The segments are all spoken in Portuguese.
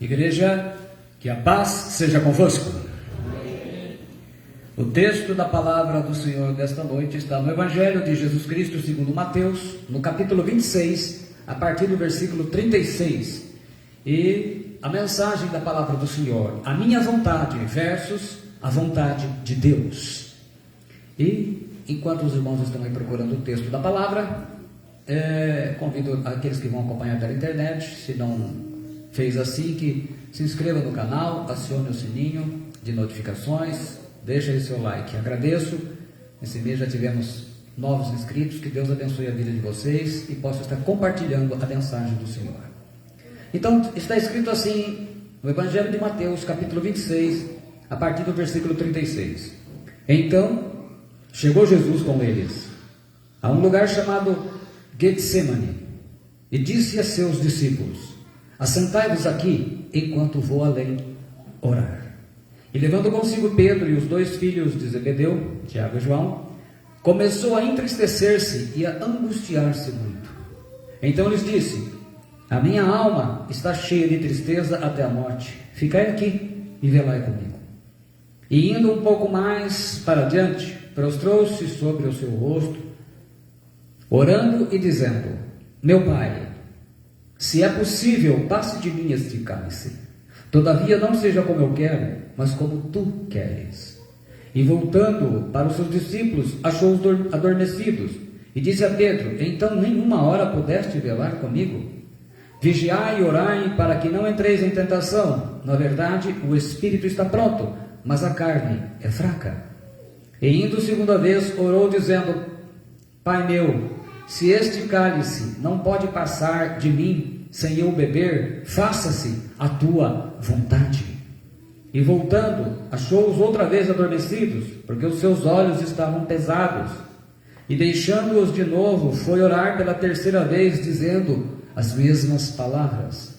Igreja, que a paz seja convosco. O texto da palavra do Senhor desta noite está no Evangelho de Jesus Cristo segundo Mateus, no capítulo 26, a partir do versículo 36. E a mensagem da palavra do Senhor: a minha vontade versus a vontade de Deus. E enquanto os irmãos estão aí procurando o texto da palavra, convido aqueles que vão acompanhar pela internet, se não fez assim, que se inscreva no canal, acione o sininho de notificações, deixa aí seu like. Agradeço. Esse mês já tivemos novos inscritos. Que Deus abençoe a vida de vocês e possa estar compartilhando a mensagem do Senhor. Então, está escrito assim no Evangelho de Mateus, capítulo 26, a partir do versículo 36. Então chegou Jesus com eles a um lugar chamado Getsemane e disse a seus discípulos: assentai-vos aqui enquanto vou além orar. E levando consigo Pedro e os dois filhos de Zebedeu, Tiago e João, começou a entristecer-se e a angustiar-se muito. Então lhes disse: a minha alma está cheia de tristeza até a morte. Ficai aqui e velai comigo. E indo um pouco mais para diante, prostrou-se sobre o seu rosto, orando e dizendo: meu Pai, se é possível, passe de mim este cálice. Todavia não seja como eu quero, mas como tu queres. E voltando para os seus discípulos, achou-os adormecidos, e disse a Pedro: então nenhuma hora pudeste velar comigo? Vigiai e orai para que não entreis em tentação. Na verdade, o espírito está pronto, mas a carne é fraca. E indo segunda vez, orou dizendo: Pai meu, se este cálice não pode passar de mim sem eu beber, faça-se a tua vontade. E voltando, achou-os outra vez adormecidos, porque os seus olhos estavam pesados. E deixando-os de novo, foi orar pela terceira vez, dizendo as mesmas palavras.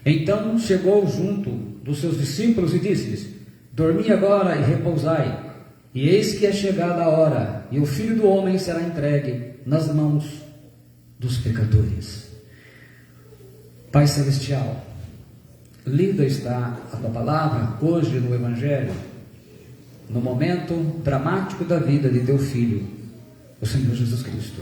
Então chegou junto dos seus discípulos e disse-lhes: dormi agora e repousai. E eis que é chegada a hora, e o Filho do Homem será entregue nas mãos dos pecadores. Pai Celestial, lida está a tua palavra hoje no Evangelho, no momento dramático da vida de teu Filho, o Senhor Jesus Cristo.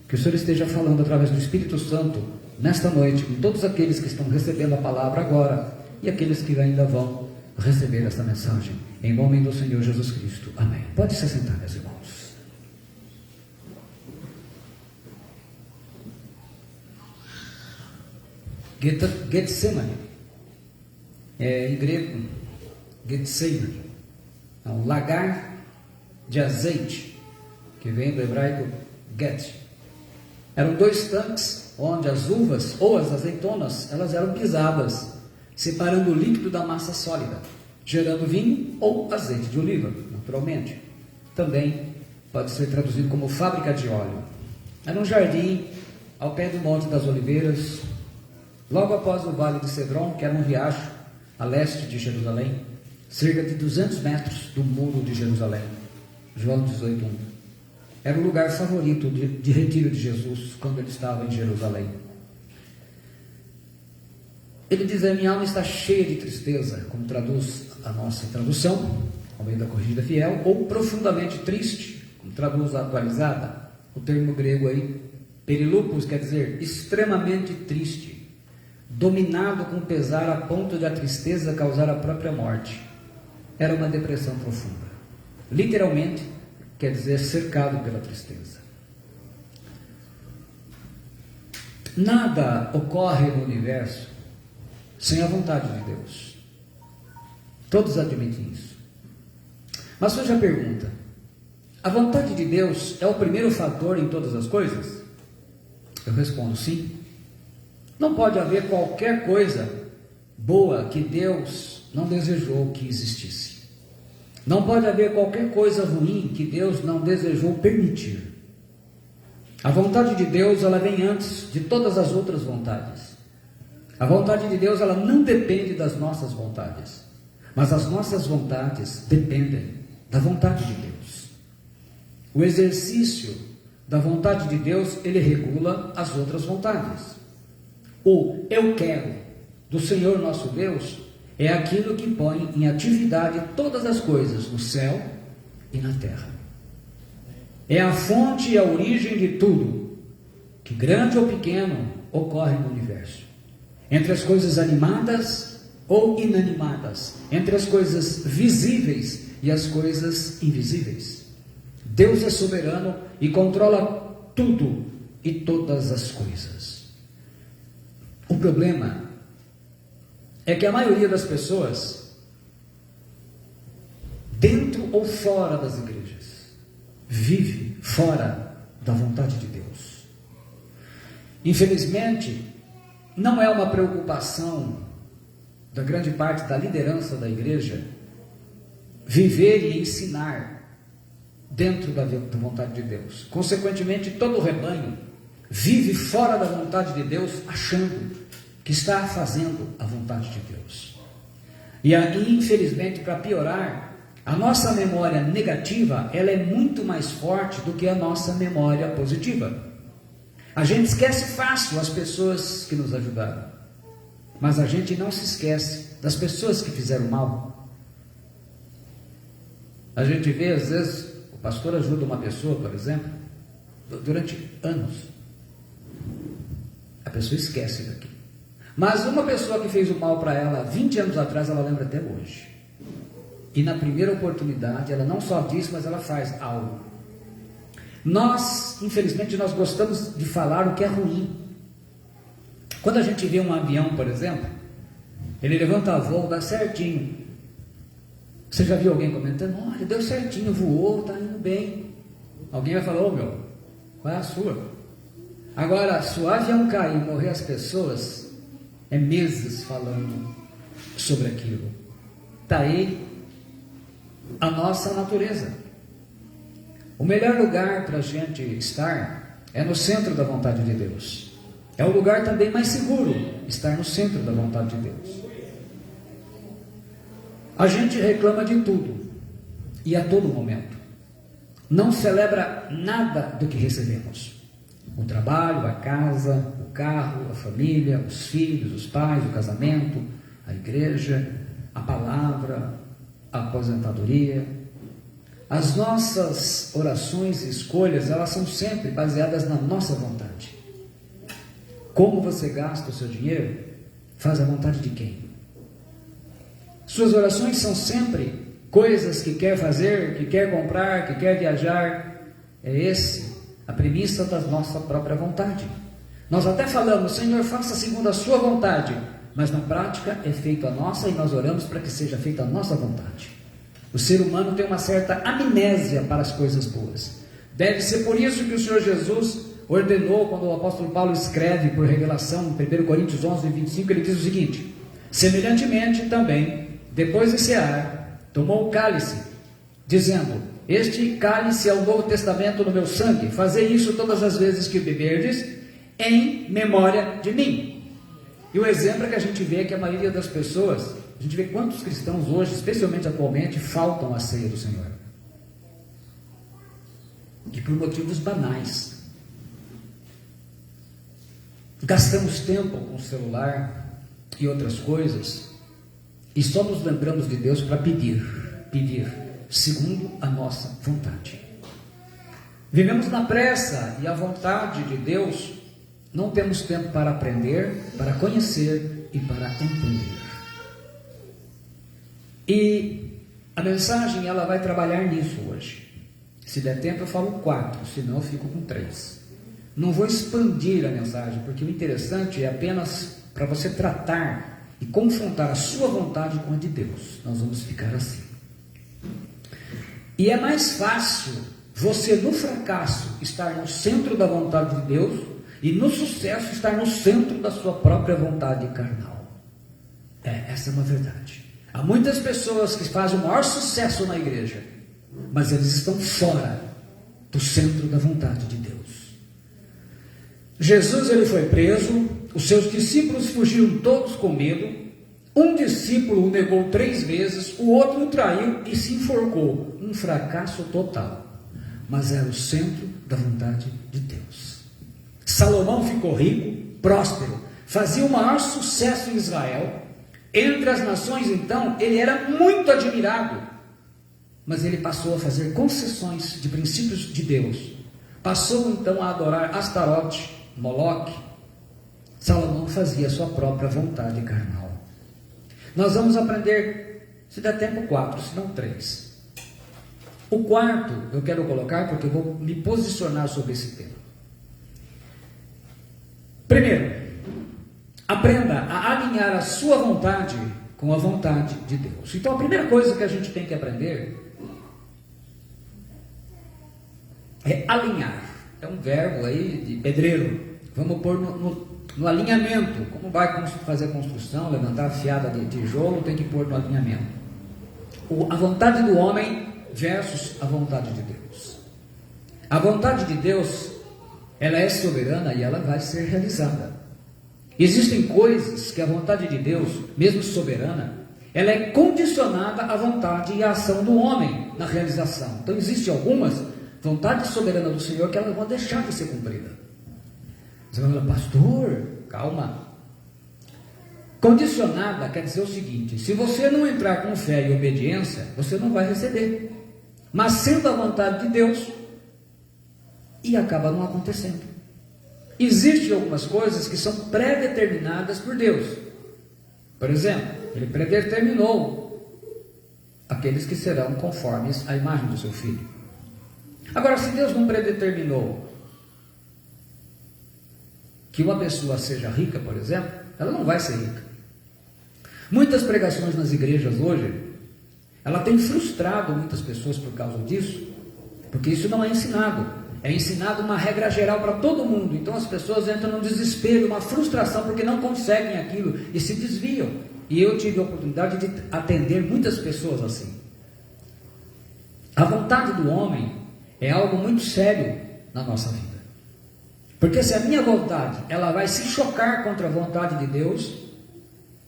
Que o Senhor esteja falando através do Espírito Santo nesta noite com todos aqueles que estão recebendo a palavra agora e aqueles que ainda vão receber esta mensagem. Em nome do Senhor Jesus Cristo. Amém. Pode se sentar, meus irmãos. Getsemane, em grego, Getsemane, é um lagar de azeite, que vem do hebraico Get. Eram dois tanques onde as uvas ou as azeitonas, elas eram pisadas, separando o líquido da massa sólida, gerando vinho ou azeite de oliva, naturalmente. Também pode ser traduzido como fábrica de óleo. Era um jardim ao pé do Monte das Oliveiras, logo após o Vale de Cedron, que era um riacho a leste de Jerusalém, cerca de 200 metros do muro de Jerusalém. João 18:1. Era o lugar favorito de retiro de Jesus quando ele estava em Jerusalém. Ele diz: a minha alma está cheia de tristeza, como traduz a nossa tradução, ao meio da Corrigida Fiel, ou profundamente triste, como traduz a atualizada. O termo grego aí, perilupos, quer dizer extremamente triste, dominado com pesar a ponto de a tristeza causar a própria morte. Era uma depressão profunda. Literalmente, quer dizer cercado pela tristeza. Nada ocorre no universo sem a vontade de Deus. Todos admitem isso. Mas surge a pergunta: a vontade de Deus é o primeiro fator em todas as coisas? Eu respondo sim. Não pode haver qualquer coisa boa que Deus não desejou que existisse. Não pode haver qualquer coisa ruim que Deus não desejou permitir. A vontade de Deus, ela vem antes de todas as outras vontades. A vontade de Deus, ela não depende das nossas vontades, mas as nossas vontades dependem da vontade de Deus. O exercício da vontade de Deus, ele regula as outras vontades. O eu quero do Senhor nosso Deus é aquilo que põe em atividade todas as coisas no céu e na terra. É a fonte e a origem de tudo, que grande ou pequeno ocorre no universo. Entre as coisas animadas ou inanimadas, entre as coisas visíveis e as coisas invisíveis. Deus é soberano e controla tudo e todas as coisas. O problema é que a maioria das pessoas, dentro ou fora das igrejas, vive fora da vontade de Deus. Infelizmente, não é uma preocupação da grande parte da liderança da igreja viver e ensinar dentro da vontade de Deus. Consequentemente, todo o rebanho vive fora da vontade de Deus, achando que está fazendo a vontade de Deus. E aí, infelizmente, para piorar, a nossa memória negativa, ela é muito mais forte do que a nossa memória positiva. A gente esquece fácil as pessoas que nos ajudaram, mas a gente não se esquece das pessoas que fizeram mal. A gente vê, às vezes, o pastor ajuda uma pessoa, por exemplo, durante anos. A pessoa esquece daquilo. Mas uma pessoa que fez o mal para ela 20 anos atrás, ela lembra até hoje. E na primeira oportunidade, ela não só diz, mas ela faz algo. Nós, infelizmente, nós gostamos de falar o que é ruim. Quando a gente vê um avião, por exemplo, ele levanta voo, dá certinho. Você já viu alguém comentando? Olha, deu certinho, voou, está indo bem. Alguém vai falar, ô meu, qual é a sua? Agora, se o avião cair e morrer as pessoas, é meses falando sobre aquilo. Está aí a nossa natureza. O melhor lugar para a gente estar é no centro da vontade de Deus. É o lugar também mais seguro, estar no centro da vontade de Deus. A gente reclama de tudo e a todo momento. Não celebra nada do que recebemos. O trabalho, a casa, o carro, a família, os filhos, os pais, o casamento, a igreja, a palavra, a aposentadoria. As nossas orações e escolhas, elas são sempre baseadas na nossa vontade. Como você gasta o seu dinheiro, faz a vontade de quem? Suas orações são sempre coisas que quer fazer, que quer comprar, que quer viajar. É a premissa da nossa própria vontade. Nós até falamos, Senhor, faça segundo a sua vontade, mas na prática é feita a nossa e nós oramos para que seja feita a nossa vontade. O ser humano tem uma certa amnésia para as coisas boas. Deve ser por isso que o Senhor Jesus ordenou, quando o apóstolo Paulo escreve por revelação, em 1 Coríntios 11, 25, ele diz o seguinte: semelhantemente também, depois de cear, tomou o cálice, dizendo: este cálice é o Novo Testamento no meu sangue, fazei isso todas as vezes que beberdes, em memória de mim. E o exemplo que a gente vê é que a maioria das pessoas, a gente vê quantos cristãos hoje, especialmente atualmente, faltam à ceia do Senhor. E por motivos banais. Gastamos tempo com o celular e outras coisas, e só nos lembramos de Deus para pedir segundo a nossa vontade. Vivemos na pressa e a vontade de Deus, não temos tempo para aprender, para conhecer e para entender. E a mensagem, ela vai trabalhar nisso hoje. Se der tempo eu falo 4, senão eu fico com 3. Não vou expandir a mensagem, porque o interessante é apenas para você tratar e confrontar a sua vontade com a de Deus. Nós vamos ficar assim. E é mais fácil você no fracasso estar no centro da vontade de Deus e no sucesso estar no centro da sua própria vontade carnal. Essa é uma verdade. Há muitas pessoas que fazem o maior sucesso na igreja, mas eles estão fora do centro da vontade de Deus. Jesus, ele foi preso, os seus discípulos fugiram todos com medo. Um discípulo o negou 3 vezes, o outro o traiu e se enforcou. Um fracasso total, mas era o centro da vontade de Deus. Salomão ficou rico, próspero, fazia o maior sucesso em Israel. Entre as nações, então, ele era muito admirado. Mas ele passou a fazer concessões de princípios de Deus. Passou, então, a adorar Astarote, Moloque. Salomão fazia a sua própria vontade carnal. Nós vamos aprender, se der tempo, 4, se não 3. O quarto eu quero colocar porque eu vou me posicionar sobre esse tema. Primeiro, aprenda a alinhar a sua vontade com a vontade de Deus. Então a primeira coisa que a gente tem que aprender é alinhar. É um verbo aí de pedreiro. Vamos pôr no alinhamento. Como vai fazer construção, levantar a fiada de tijolo, tem que pôr no alinhamento. A vontade do homem versus a vontade de Deus. A vontade de Deus, ela é soberana e ela vai ser realizada. Existem coisas que a vontade de Deus, mesmo soberana, ela é condicionada à vontade e à ação do homem na realização. Então existem algumas vontades soberanas do Senhor que elas vão deixar de ser cumpridas. Você vai falar, pastor, calma. Condicionada quer dizer o seguinte: se você não entrar com fé e obediência, você não vai receber. Mas sendo a vontade de Deus, e acaba não acontecendo. Existem algumas coisas que são pré-determinadas por Deus. Por exemplo, Ele predeterminou aqueles que serão conformes à imagem do seu filho. Agora, se Deus não predeterminou que uma pessoa seja rica, por exemplo, ela não vai ser rica. Muitas pregações nas igrejas hoje, ela tem frustrado muitas pessoas por causa disso, porque isso não é ensinado. É ensinado uma regra geral para todo mundo. Então as pessoas entram num desespero, uma frustração, porque não conseguem aquilo e se desviam. E eu tive a oportunidade de atender muitas pessoas assim. A vontade do homem é algo muito sério na nossa vida. Porque se a minha vontade, ela vai se chocar contra a vontade de Deus,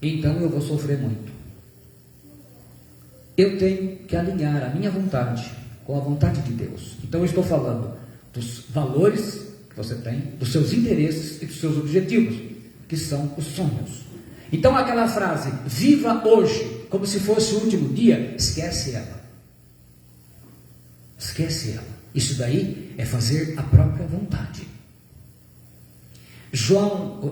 então eu vou sofrer muito. Eu tenho que alinhar a minha vontade com a vontade de Deus. Então eu estou falando dos valores que você tem, dos seus interesses e dos seus objetivos, que são os sonhos. Então aquela frase, viva hoje, como se fosse o último dia, esquece ela. Esquece ela. Isso daí é fazer a própria vontade.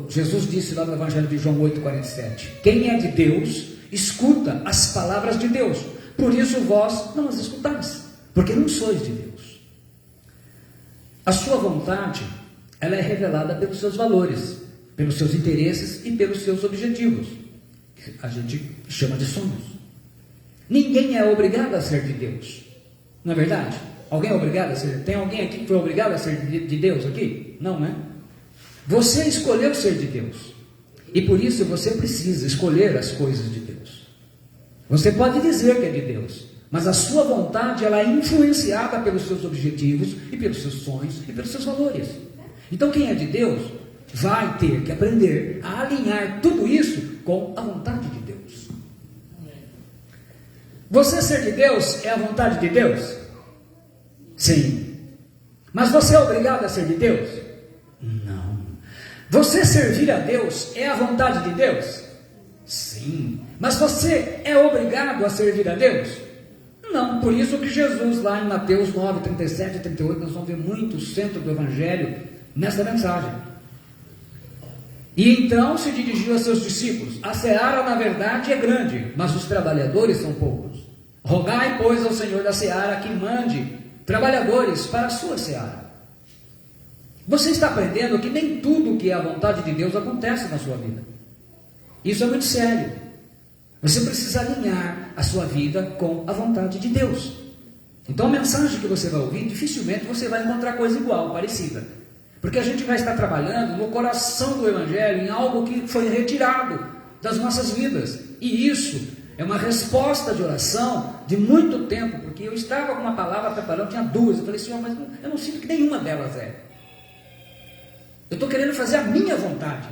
Jesus disse lá no Evangelho de João 8,47, quem é de Deus, escuta as palavras de Deus, por isso vós não as escutais, porque não sois de Deus. A sua vontade, ela é revelada pelos seus valores, pelos seus interesses e pelos seus objetivos, que a gente chama de sonhos. Ninguém é obrigado a ser de Deus, não é verdade? Alguém é obrigado a ser? Tem alguém aqui que foi obrigado a ser de Deus aqui? Não, né? Você escolheu ser de Deus, e por isso você precisa escolher as coisas de Deus. Você pode dizer que é de Deus, mas a sua vontade, ela é influenciada pelos seus objetivos e pelos seus sonhos e pelos seus valores. Então quem é de Deus vai ter que aprender a alinhar tudo isso com a vontade de Deus. Você ser de Deus é a vontade de Deus? Sim. Mas você é obrigado a ser de Deus? Não. Você servir a Deus é a vontade de Deus? Sim. Mas você é obrigado a servir a Deus? Não. Por isso que Jesus, lá em Mateus 9, 37 e 38, nós vamos ver muito o centro do Evangelho nessa mensagem. E então se dirigiu a seus discípulos: a seara na verdade é grande, mas os trabalhadores são poucos. Rogai, pois, ao Senhor da seara que mande trabalhadores para a sua seara. Você está aprendendo que nem tudo que é a vontade de Deus acontece na sua vida. Isso é muito sério. Você precisa alinhar a sua vida com a vontade de Deus. Então a mensagem que você vai ouvir, dificilmente você vai encontrar coisa igual, parecida. Porque a gente vai estar trabalhando no coração do Evangelho, em algo que foi retirado das nossas vidas. E isso é uma resposta de oração de muito tempo, porque eu estava com uma palavra preparando, tinha duas. Eu falei, Senhor, mas eu não sinto que nenhuma delas é. Eu estou querendo fazer a minha vontade.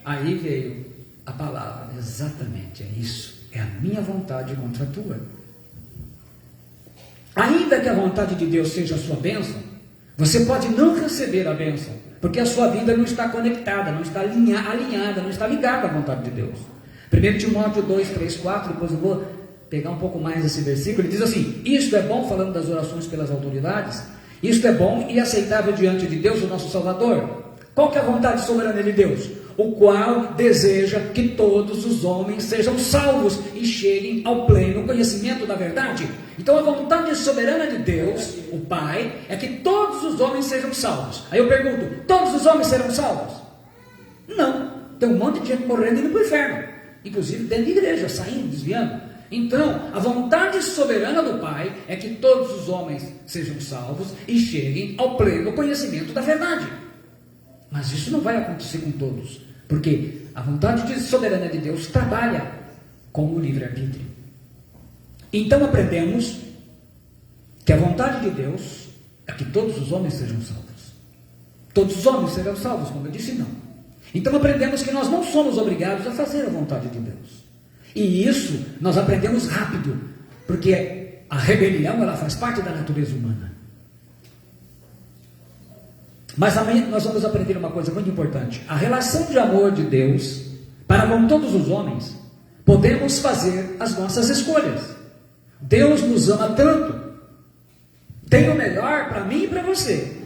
Aí veio a palavra, exatamente, é isso. É a minha vontade contra a tua. Ainda que a vontade de Deus seja a sua bênção, Você pode não receber a bênção, porque a sua vida não está conectada, não está alinhada, não está ligada à vontade de Deus. 1 Timóteo 2, 3, 4, depois eu vou pegar um pouco mais esse versículo, ele diz assim: isto é bom, falando das orações pelas autoridades, isto é bom e aceitável diante de Deus, o nosso Salvador. Qual que é a vontade soberana de Deus? O qual deseja que todos os homens sejam salvos e cheguem ao pleno conhecimento da verdade. Então a vontade soberana de Deus, o Pai, é que todos os homens sejam salvos. Aí eu pergunto, todos os homens serão salvos? Não, tem um monte de gente morrendo e indo para o inferno, inclusive dentro da igreja, saindo, desviando. Então, a vontade soberana do Pai é que todos os homens sejam salvos e cheguem ao pleno conhecimento da verdade. Mas isso não vai acontecer com todos, porque a vontade soberana de Deus trabalha com o livre-arbítrio. Então aprendemos que a vontade de Deus é que todos os homens sejam salvos. Todos os homens serão salvos, como eu disse, não. Então aprendemos que nós não somos obrigados a fazer a vontade de Deus. E isso nós aprendemos rápido, porque a rebelião ela faz parte da natureza humana. Mas amanhã nós vamos aprender uma coisa muito importante. A relação de amor de Deus para com todos os homens, podemos fazer as nossas escolhas. Deus nos ama tanto, tem o melhor para mim e para você.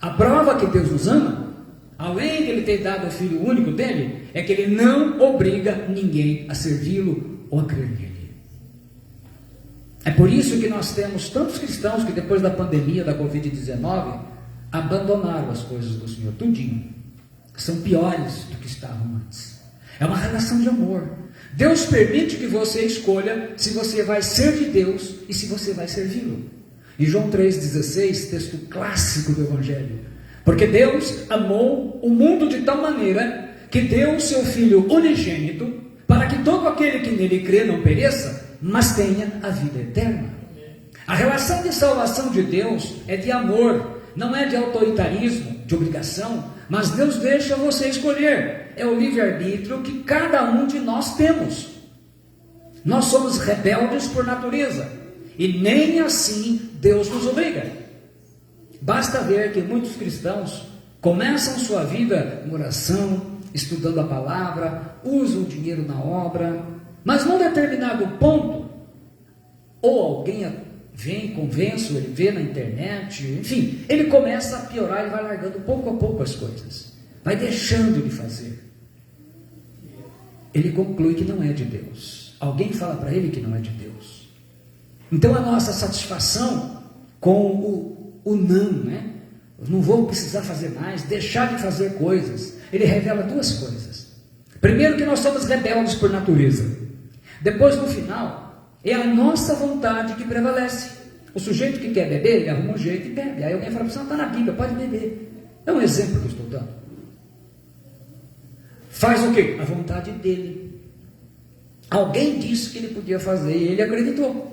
A prova que Deus nos ama, além de Ele ter dado o Filho único dele, é que Ele não obriga ninguém a servi-lo ou a crer nele. É por isso que nós temos tantos cristãos que depois da pandemia da Covid-19 abandonaram as coisas do Senhor, tudinho, que são piores do que estavam antes. É uma relação de amor. Deus permite que você escolha se você vai ser de Deus e se você vai servi-lo. Em João 3,16, texto clássico do Evangelho, porque Deus amou o mundo de tal maneira que deu o seu Filho unigênito para que todo aquele que nele crê não pereça, mas tenha a vida eterna. A relação de salvação de Deus é de amor, não é de autoritarismo, de obrigação, mas Deus deixa você escolher. É o livre-arbítrio que cada um de nós temos. Nós somos rebeldes por natureza, e nem assim Deus nos obriga. Basta ver que muitos cristãos começam sua vida em oração, estudando a palavra, usam o dinheiro na obra, mas num determinado ponto, ou alguém vem, convence, ele vê na internet, enfim, ele começa a piorar e vai largando pouco a pouco as coisas, vai deixando de fazer. Ele conclui que não é de Deus. Alguém fala para ele que não é de Deus. Então a nossa satisfação com o não, né? Eu não vou precisar fazer mais, deixar de fazer coisas. Ele revela duas coisas. Primeiro, que nós somos rebeldes por natureza. Depois, no final, é a nossa vontade que prevalece. O sujeito que quer beber, ele arruma um jeito e bebe. Aí alguém fala, você não está na Bíblia, pode beber. É um exemplo que eu estou dando. Faz o quê? A vontade dele. Alguém disse que ele podia fazer e ele acreditou.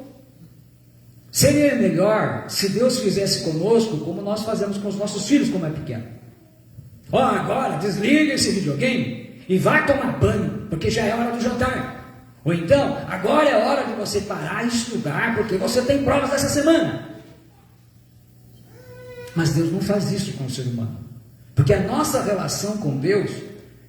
Seria melhor se Deus fizesse conosco como nós fazemos com os nossos filhos quando é pequeno. Agora desliga esse videogame e vai tomar banho, porque já é hora do jantar. Ou então, agora é hora de você parar e estudar, porque você tem provas essa semana. Mas Deus não faz isso com o ser humano, porque a nossa relação com Deus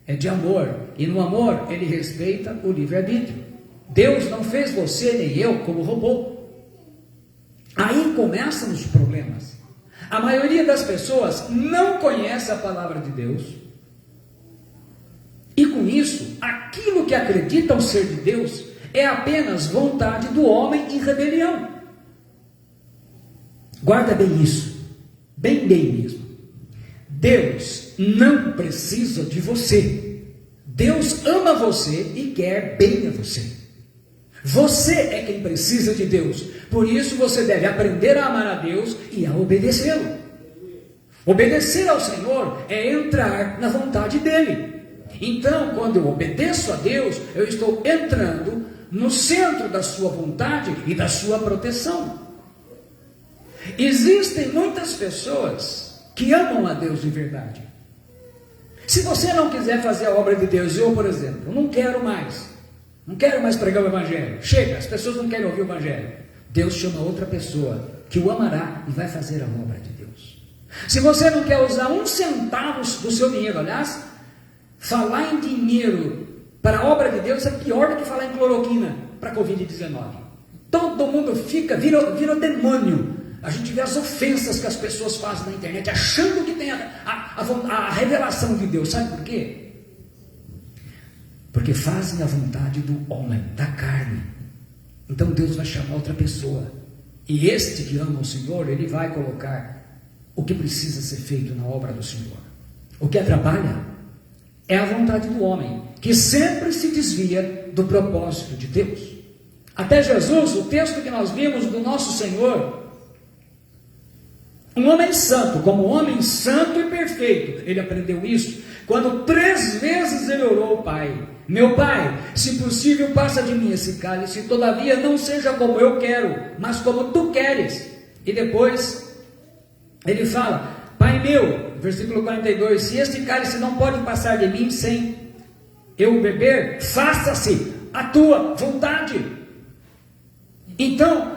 é de amor, e no amor Ele respeita o livre-arbítrio. Deus não fez você nem eu como robô. Aí começam os problemas. A maioria das pessoas não conhece a palavra de Deus, e com isso, aquilo que acreditam ser de Deus é apenas vontade do homem em rebelião. Guarda bem isso, bem mesmo. Deus não precisa de você. Deus ama você e quer bem a você. Você é quem precisa de Deus. Por isso você deve aprender a amar a Deus e a obedecê-lo. Obedecer ao Senhor é entrar na vontade dEle. Então, quando eu obedeço a Deus, eu estou entrando no centro da sua vontade e da sua proteção. Existem muitas pessoas que amam a Deus de verdade. Se você não quiser fazer a obra de Deus, eu, por exemplo, não quero mais pregar o Evangelho. Chega, as pessoas não querem ouvir o Evangelho. Deus chama outra pessoa que o amará e vai fazer a obra de Deus. Se você não quer usar um centavo do seu dinheiro, aliás, falar em dinheiro para a obra de Deus é pior do que falar em cloroquina para a Covid-19. Todo mundo vira demônio. A gente vê as ofensas que as pessoas fazem na internet, achando que tem a revelação de Deus. Sabe por quê? Porque fazem a vontade do homem, da carne. Então Deus vai chamar outra pessoa. E este que ama o Senhor, ele vai colocar o que precisa ser feito na obra do Senhor. O que atrapalha é a vontade do homem, que sempre se desvia do propósito de Deus. Até Jesus, o texto que nós vimos do nosso Senhor, um homem santo, como homem santo e perfeito, ele aprendeu isso, quando 3 vezes ele orou ao Pai: meu Pai, se possível passa de mim esse cálice, todavia não seja como eu quero, mas como tu queres. E depois ele fala: Pai meu, versículo 42, se este cálice não pode passar de mim sem eu beber, faça-se a tua vontade. Então,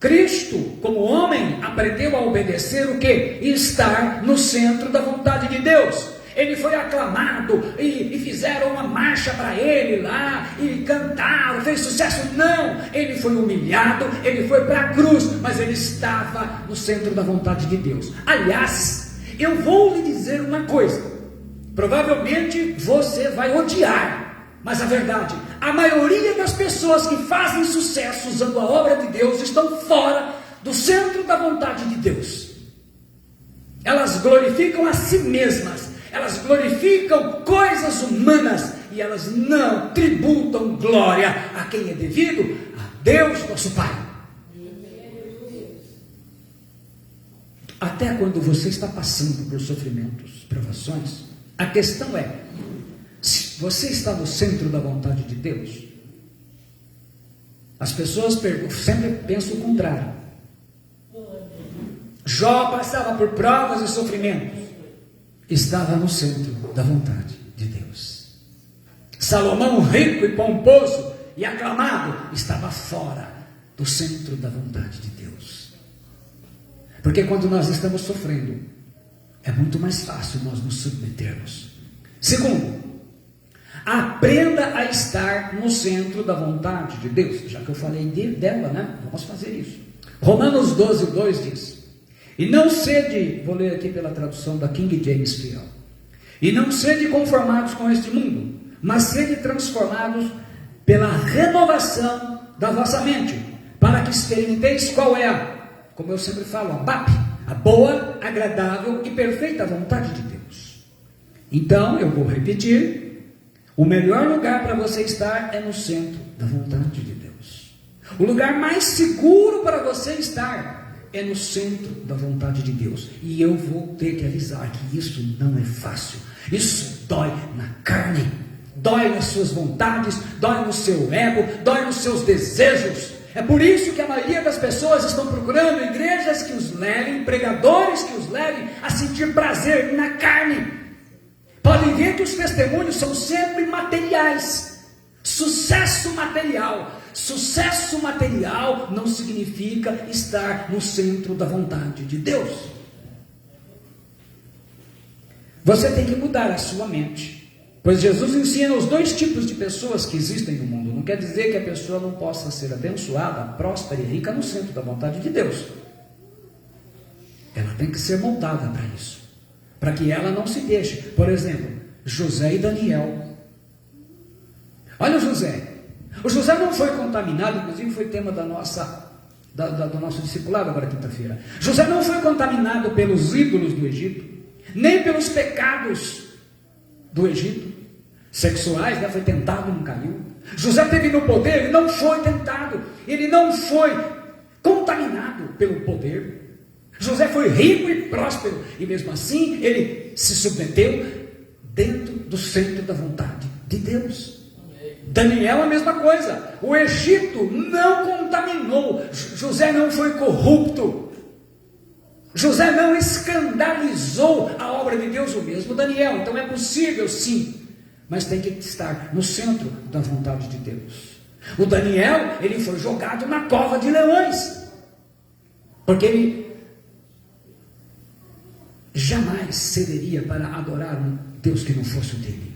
Cristo, como homem, aprendeu a obedecer o quê? Estar no centro da vontade de Deus. Ele foi aclamado e fizeram uma marcha para ele lá, e cantaram, fez sucesso. Não, ele foi humilhado, ele foi para a cruz, mas ele estava no centro da vontade de Deus. Aliás, eu vou lhe dizer uma coisa, provavelmente você vai odiar, mas a verdade, a maioria das pessoas que fazem sucesso usando a obra de Deus estão fora do centro da vontade de Deus. Elas glorificam a si mesmas, elas glorificam coisas humanas e elas não tributam glória a quem é devido, a Deus nosso Pai. Até quando você está passando por sofrimentos, provações, a questão é: se você está no centro da vontade de Deus? As pessoas sempre pensam o contrário. Jó passava por provas e sofrimentos, estava no centro da vontade de Deus. Salomão, rico e pomposo e aclamado, estava fora do centro da vontade de Deus. Porque quando nós estamos sofrendo, é muito mais fácil nós nos submetermos. Segundo, aprenda a estar no centro da vontade de Deus. Já que eu falei dela, né? Vamos fazer isso. Romanos 12:2 diz: e não sede, vou ler aqui pela tradução da King James Fiel, e não sede conformados com este mundo, mas sede transformados pela renovação da vossa mente, para que experimenteis qual é como eu sempre falo, a BAP, a boa, agradável e perfeita vontade de Deus. Então, eu vou repetir: o melhor lugar para você estar é no centro da vontade de Deus. O lugar mais seguro para você estar é no centro da vontade de Deus. E eu vou ter que avisar que isso não é fácil. Isso dói na carne, dói nas suas vontades, dói no seu ego, dói nos seus desejos. É por isso que a maioria das pessoas estão procurando igrejas que os levem, pregadores que os levem a sentir prazer na carne. Podem ver que os testemunhos são sempre materiais. Sucesso material. Sucesso material não significa estar no centro da vontade de Deus. Você tem que mudar a sua mente, pois Jesus ensina os 2 tipos de pessoas que existem no mundo. Não quer dizer que a pessoa não possa ser abençoada, próspera e rica no centro da vontade de Deus. Ela tem que ser montada para isso, para que ela não se deixe. Por exemplo, José e Daniel. Olha o José. O José não foi contaminado, inclusive foi tema do nosso discipulado agora quinta-feira. José não foi contaminado pelos ídolos do Egito, nem pelos pecados do Egito, sexuais, né? Foi tentado, não caiu. José teve no poder, ele não foi tentado, ele não foi contaminado pelo poder. José foi rico e próspero, e mesmo assim ele se submeteu dentro do centro da vontade de Deus. Daniel a mesma coisa. O Egito não contaminou. José não foi corrupto. José não escandalizou a obra de Deus, o mesmo Daniel. Então é possível sim, mas tem que estar no centro da vontade de Deus. O Daniel, ele foi jogado na cova de leões, porque jamais cederia para adorar um Deus que não fosse o dele.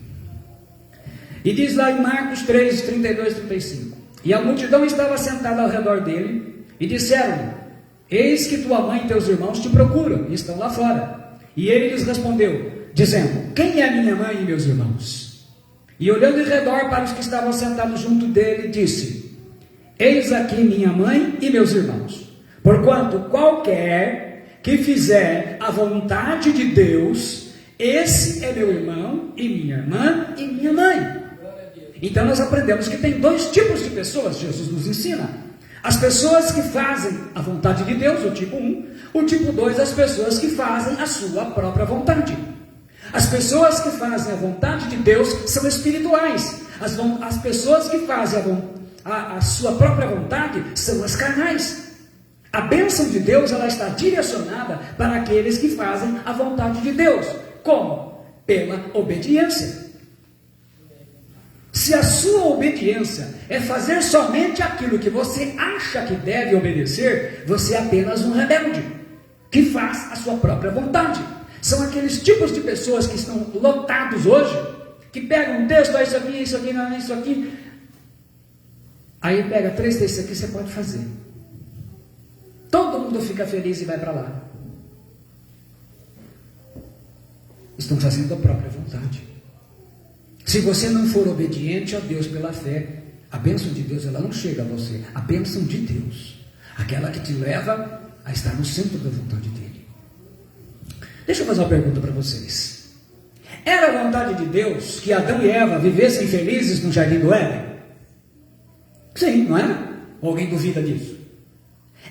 E diz lá em Marcos 3, 32 e 35: e a multidão estava sentada ao redor dele, e disseram-lhe: eis que tua mãe e teus irmãos te procuram, e estão lá fora. E ele lhes respondeu, dizendo: quem é minha mãe e meus irmãos? E olhando em redor para os que estavam sentados junto dele, disse: eis aqui minha mãe e meus irmãos. Porquanto qualquer que fizer a vontade de Deus, esse é meu irmão e minha irmã e minha mãe. Então nós aprendemos que tem dois tipos de pessoas, Jesus nos ensina: as pessoas que fazem a vontade de Deus, o tipo 1, o tipo 2, as pessoas que fazem a sua própria vontade. As pessoas que fazem a vontade de Deus são espirituais, as pessoas que fazem a sua própria vontade são as carnais. A bênção de Deus, ela está direcionada para aqueles que fazem a vontade de Deus. Como? Pela obediência. Se a sua obediência é fazer somente aquilo que você acha que deve obedecer, você é apenas um rebelde, que faz a sua própria vontade. São aqueles tipos de pessoas que estão lotados hoje, que pegam um texto, isso aqui, isso aqui, não, isso aqui. Aí pega 3 textos aqui, você pode fazer. Todo mundo fica feliz e vai para lá. Estão fazendo a própria vontade. Se você não for obediente a Deus pela fé, a bênção de Deus ela não chega a você. A bênção de Deus, aquela que te leva a estar no centro da vontade dele. Deixa eu fazer uma pergunta para vocês. Era a vontade de Deus que Adão e Eva vivessem felizes no jardim do Éden? Sim, não é? Ou alguém duvida disso?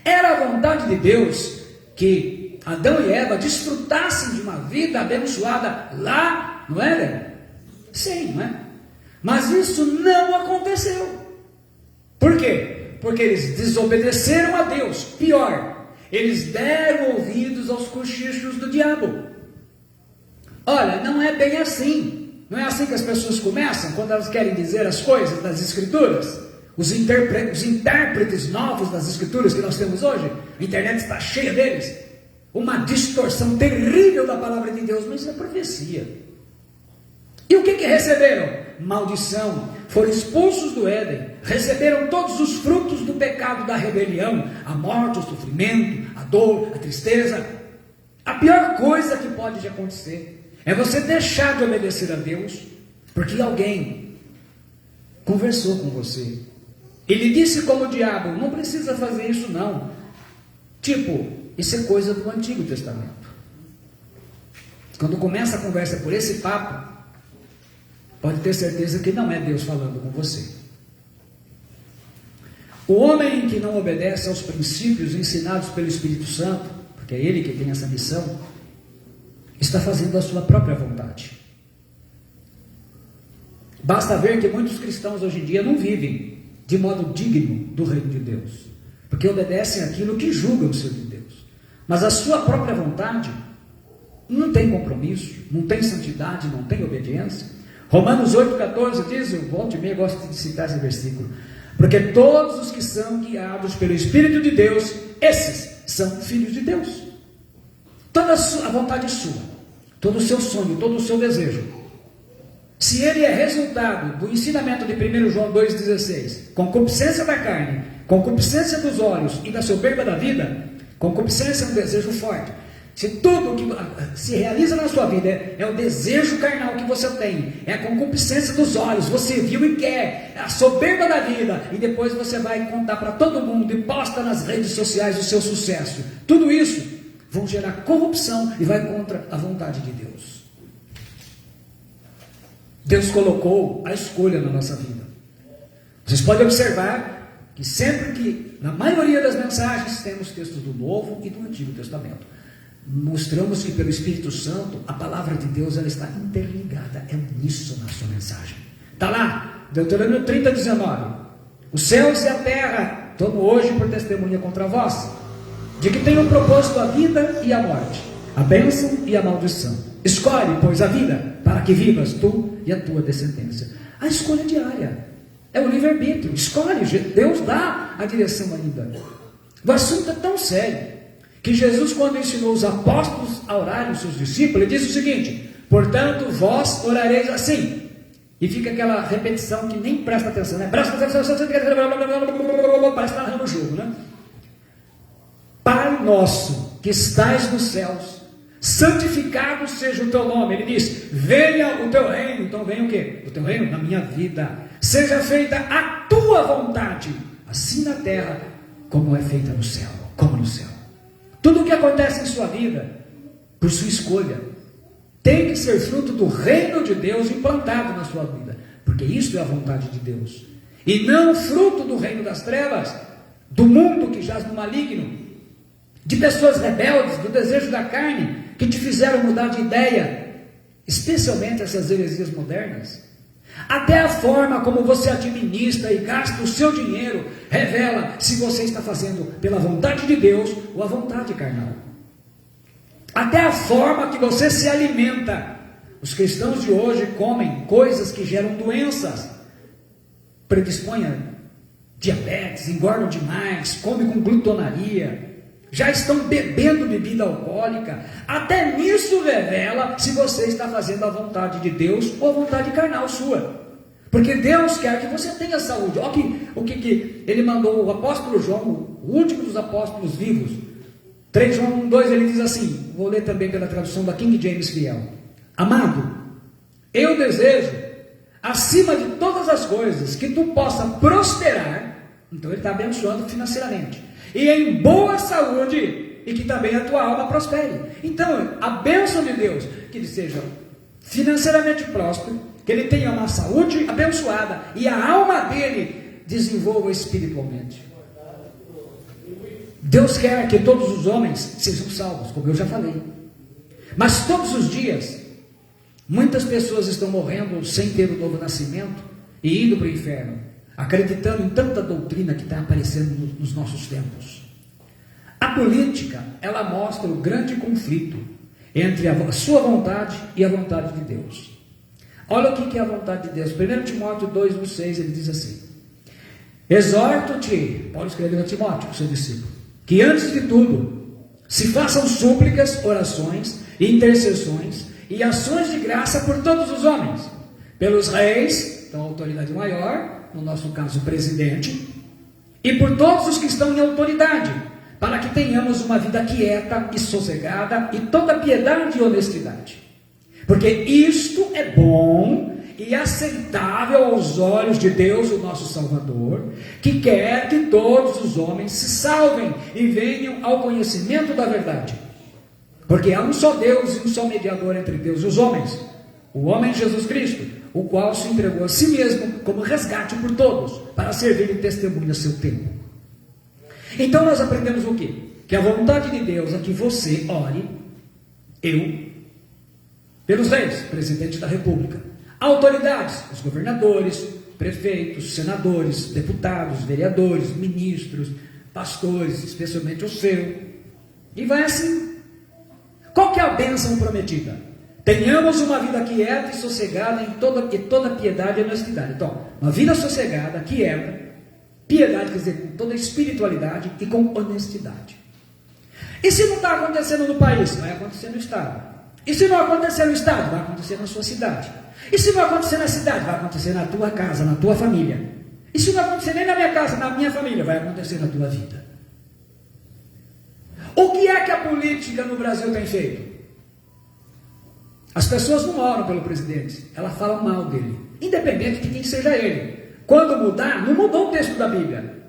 Era a vontade de Deus que Adão e Eva desfrutassem de uma vida abençoada lá no Éden? Sim, não é? Mas isso não aconteceu. Por quê? Porque eles desobedeceram a Deus. Pior, eles deram ouvidos aos cochichos do diabo. Olha, não é bem assim. Não é assim que as pessoas começam quando elas querem dizer as coisas das Escrituras. Os intérpretes novos das Escrituras que nós temos hoje, a internet está cheia deles. Uma distorção terrível da palavra de Deus, mas isso é profecia. E o que receberam? Maldição. Foram expulsos do Éden. Receberam todos os frutos do pecado da rebelião. A morte, o sofrimento, a dor, a tristeza. A pior coisa que pode acontecer é você deixar de obedecer a Deus porque alguém conversou com você. Ele disse como o diabo: não precisa fazer isso não. Tipo, isso é coisa do Antigo Testamento. Quando começa a conversa por esse papo, pode ter certeza que não é Deus falando com você. O homem que não obedece aos princípios ensinados pelo Espírito Santo, porque é ele que tem essa missão, está fazendo a sua própria vontade. Basta ver que muitos cristãos hoje em dia não vivem de modo digno do reino de Deus, porque obedecem aquilo que julgam ser de Deus, mas a sua própria vontade não tem compromisso, não tem santidade, não tem obediência. Romanos 8,14 diz, eu volto e meia gosto de citar esse versículo: porque todos os que são guiados pelo Espírito de Deus, esses são filhos de Deus. Toda a vontade sua, todo o seu sonho, todo o seu desejo, se ele é resultado do ensinamento de 1 João 2,16, concupiscência da carne, concupiscência dos olhos e da soberba da vida, concupiscência é um desejo forte. Se tudo que se realiza na sua vida é o desejo carnal que você tem, é a concupiscência dos olhos, você viu e quer, é a soberba da vida, e depois você vai contar para todo mundo e posta nas redes sociais o seu sucesso, tudo isso vão gerar corrupção e vai contra a vontade de Deus. Deus colocou a escolha na nossa vida. Vocês podem observar que sempre que, na maioria das mensagens, temos textos do Novo e do Antigo Testamento. Mostramos que pelo Espírito Santo, a palavra de Deus ela está interligada, é uníssono na sua mensagem. Está lá, Deuteronômio 30:19. Os céus e a terra tomo hoje por testemunha contra vós, de que tenho proposto a vida e a morte, a bênção e a maldição. Escolhe, pois, a vida, para que vivas tu e a tua descendência. A escolha diária, é o livre-arbítrio, escolhe, Deus dá a direção ainda. O assunto é tão sério, que Jesus, quando ensinou os apóstolos a orarem, os seus discípulos, ele disse o seguinte: portanto, vós orareis assim. E fica aquela repetição que nem presta atenção, né? Parece que está narrando o jogo, né? Pai nosso, que estais nos céus, santificado seja o teu nome. Ele diz: venha o teu reino. Então vem o quê? O teu reino na minha vida. Seja feita a tua vontade, assim na terra, como é feita no céu, como no céu. Tudo o que acontece em sua vida, por sua escolha, tem que ser fruto do reino de Deus implantado na sua vida, porque isso é a vontade de Deus, e não fruto do reino das trevas, do mundo que jaz no maligno, de pessoas rebeldes, do desejo da carne, que te fizeram mudar de ideia, especialmente essas heresias modernas. Até a forma como você administra e gasta o seu dinheiro revela se você está fazendo pela vontade de Deus ou a vontade carnal. Até a forma que você se alimenta. Os cristãos de hoje comem coisas que geram doenças, predispõem a diabetes, engordam demais, comem com glutonaria, já estão bebendo bebida alcoólica. Até nisso revela se você está fazendo a vontade de Deus ou a vontade carnal sua. Porque Deus quer que você tenha saúde. Olha o que ele mandou o apóstolo João, o último dos apóstolos vivos. 3 João 1:2, ele diz assim, vou ler também pela tradução da King James Fiel: amado, eu desejo, acima de todas as coisas, que tu possa prosperar. Então ele está abençoando financeiramente, e em boa saúde, e que também a tua alma prospere. Então a bênção de Deus, que ele seja financeiramente próspero, que ele tenha uma saúde abençoada, e a alma dele desenvolva espiritualmente. Deus quer que todos os homens sejam salvos, como eu já falei. Mas todos os dias, muitas pessoas estão morrendo sem ter o novo nascimento e indo para o inferno, acreditando em tanta doutrina que está aparecendo nos nossos tempos. A política, ela mostra o grande conflito entre a sua vontade e a vontade de Deus. Olha o que é a vontade de Deus. 1 Timóteo 2:6, ele diz assim: exorto-te, Paulo escreveu a Timóteo, seu discípulo, que antes de tudo se façam súplicas, orações, intercessões e ações de graça por todos os homens, pelos reis, então a autoridade maior, no nosso caso o presidente, e por todos os que estão em autoridade, para que tenhamos uma vida quieta e sossegada, e toda piedade e honestidade, porque isto é bom e aceitável aos olhos de Deus, o nosso Salvador, que quer que todos os homens se salvem e venham ao conhecimento da verdade. Porque há um só Deus e um só mediador entre Deus e os homens, o homem Jesus Cristo, o qual se entregou a si mesmo como resgate por todos, para servir de testemunho a seu tempo. Então nós aprendemos o quê? Que a vontade de Deus é que você ore, eu, pelos reis, presidente da república, autoridades, os governadores, prefeitos, senadores, deputados, vereadores, ministros, pastores, especialmente o seu, e vai assim. Qual que é a bênção prometida? Tenhamos uma vida quieta e sossegada em toda piedade e honestidade. Então, uma vida sossegada, quieta, piedade quer dizer com toda espiritualidade e com honestidade. E se não está acontecendo no país, vai acontecer no estado. E se não acontecer no estado, vai acontecer na sua cidade. E se não acontecer na cidade, vai acontecer na tua casa, na tua família. E se não acontecer nem na minha casa, na minha família, vai acontecer na tua vida. O que é que a política no Brasil tem feito? As pessoas não oram pelo presidente, elas falam mal dele, independente de quem seja ele. Quando mudar, não mudou o texto da Bíblia.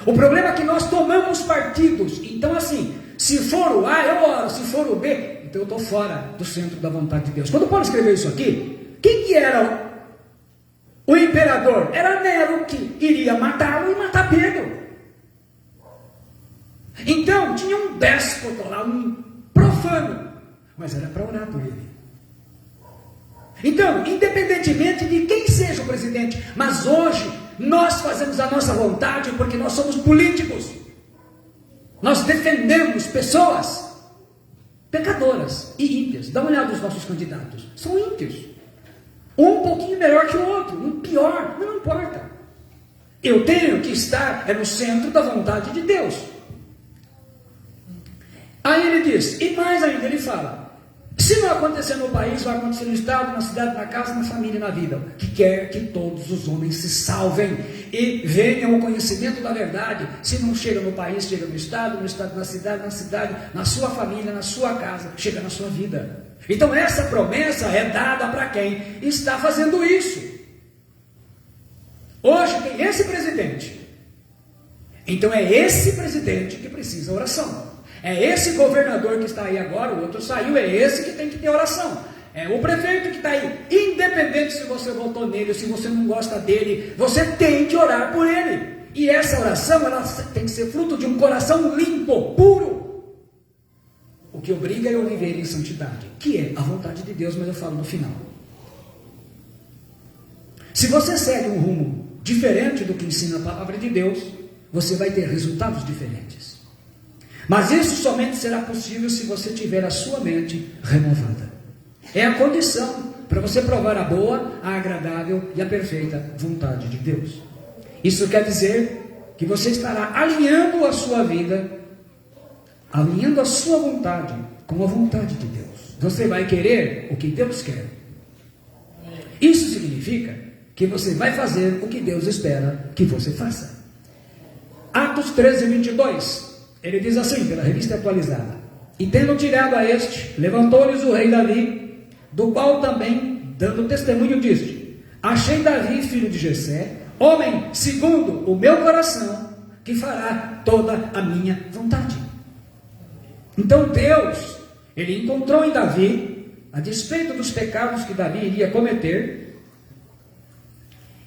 O problema é que nós tomamos partidos. Então assim, se for o A, eu oro, se for o B, então eu estou fora do centro da vontade de Deus. Quando Paulo escreveu isso aqui, quem que era o imperador? Era Nero, que iria matá-lo e matar Pedro. Então tinha um déspota lá, um profano, mas era para orar por ele. Então, independentemente de quem seja o presidente, mas hoje nós fazemos a nossa vontade porque nós somos políticos. Nós defendemos pessoas pecadoras e ímpias. Dá uma olhada nos nossos candidatos, são ímpios. Um pouquinho melhor que o outro, um pior, não importa. Eu tenho que estar no centro da vontade de Deus. Aí ele diz, e mais ainda, ele fala, se não acontecer no país, vai acontecer no estado, na cidade, na casa, na família e na vida, que quer que todos os homens se salvem e venham ao conhecimento da verdade. Se não chega no país, chega no estado, na cidade, na sua família, na sua casa, chega na sua vida. Então essa promessa é dada para quem está fazendo isso. Hoje tem esse presidente, então é esse presidente que precisa oração. É esse governador que está aí agora, o outro saiu, é esse que tem que ter oração. É o prefeito que está aí, independente se você votou nele ou se você não gosta dele, você tem que orar por ele. E essa oração, ela tem que ser fruto de um coração limpo, puro. O que obriga eu a viver em santidade, que é a vontade de Deus, mas eu falo no final. Se você segue um rumo diferente do que ensina a palavra de Deus, você vai ter resultados diferentes. Mas isso somente será possível se você tiver a sua mente renovada. É a condição para você provar a boa, a agradável e a perfeita vontade de Deus. Isso quer dizer que você estará alinhando a sua vida, alinhando a sua vontade com a vontade de Deus. Você vai querer o que Deus quer. Isso significa que você vai fazer o que Deus espera que você faça. Atos 13, 22. Ele diz assim, pela revista atualizada: e tendo tirado a este, levantou-lhes o rei Davi, do qual também, dando testemunho, disse: achei Davi, filho de Jessé, homem segundo o meu coração, que fará toda a minha vontade. Então Deus, ele encontrou em Davi, a despeito dos pecados que Davi iria cometer,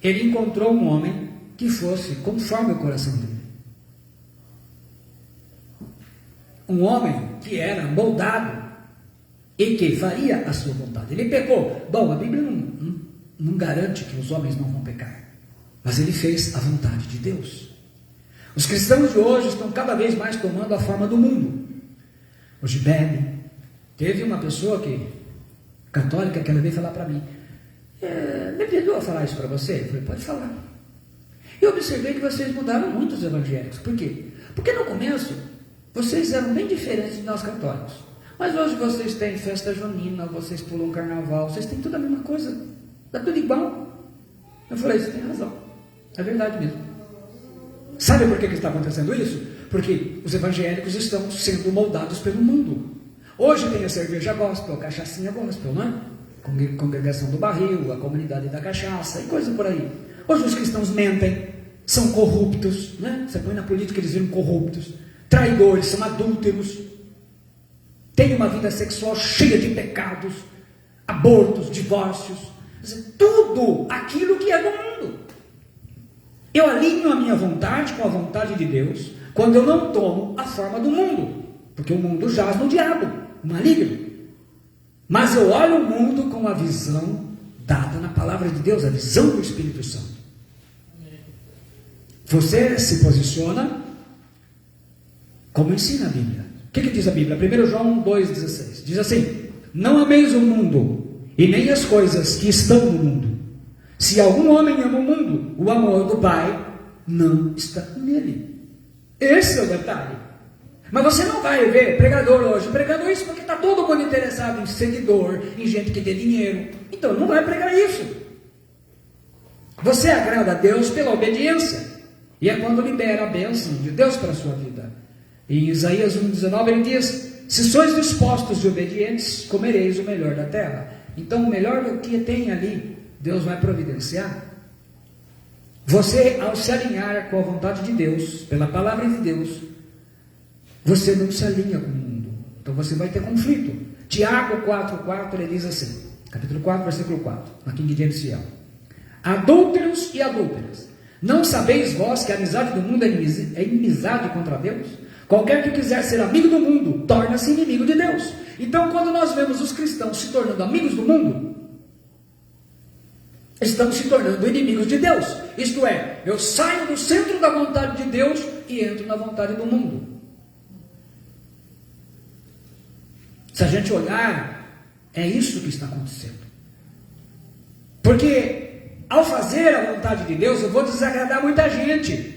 ele encontrou um homem que fosse conforme o coração dele. Um homem que era moldado e que faria a sua vontade. Ele pecou. Bom, a Bíblia não garante que os homens não vão pecar, mas ele fez a vontade de Deus. Os cristãos de hoje estão cada vez mais tomando a forma do mundo. Hoje bebe. Teve uma pessoa católica que ela veio falar para mim: me perdoa falar isso para você? Eu falei: pode falar. Eu observei que vocês mudaram muito os evangélicos. Por quê? Porque no começo vocês eram bem diferentes de nós católicos. Mas hoje vocês têm festa junina, vocês pulam carnaval, vocês têm tudo a mesma coisa. Está tudo igual. Eu falei: você tem razão. É verdade mesmo. Sabe por que está acontecendo isso? Porque os evangélicos estão sendo moldados pelo mundo. Hoje tem a cerveja gospel, a cachaçinha gospel, não é? Congregação do barril, a comunidade da cachaça e coisa por aí. Hoje os cristãos mentem, são corruptos, né? Você põe na política, eles viram corruptos. Traidores, são adúlteros, têm uma vida sexual cheia de pecados, abortos, divórcios, tudo aquilo que é do mundo. Eu alinho a minha vontade com a vontade de Deus quando eu não tomo a forma do mundo, porque o mundo jaz no diabo, no maligno. Mas eu olho o mundo com a visão dada na palavra de Deus, a visão do Espírito Santo. Você se posiciona como ensina a Bíblia. O que diz a Bíblia? 1 João 2,16. Diz assim: não ameis o mundo, e nem as coisas que estão no mundo. Se algum homem ama o mundo, o amor do Pai não está nele. Esse é o detalhe. Mas você não vai ver pregador hoje pregando isso, porque está todo mundo interessado em seguidor, em gente que dê dinheiro. Então não vai pregar isso. Você agrada a Deus pela obediência, e é quando libera a bênção de Deus para a sua vida. Em Isaías 1,19 ele diz: se sois dispostos e obedientes, comereis o melhor da terra. Então o melhor do que tem ali, Deus vai providenciar. Você, ao se alinhar com a vontade de Deus, pela palavra de Deus, você não se alinha com o mundo. Então você vai ter conflito. Tiago 4,4 ele diz assim, capítulo 4, versículo 4, na King James Fiel: adúlteros e adúlteras, não sabeis vós que a amizade do mundo é inimizade contra Deus? Qualquer que quiser ser amigo do mundo, torna-se inimigo de Deus. Então, quando nós vemos os cristãos se tornando amigos do mundo, estamos se tornando inimigos de Deus. Isto é, eu saio do centro da vontade de Deus e entro na vontade do mundo. Se a gente olhar, é isso que está acontecendo. Porque, ao fazer a vontade de Deus, eu vou desagradar muita gente.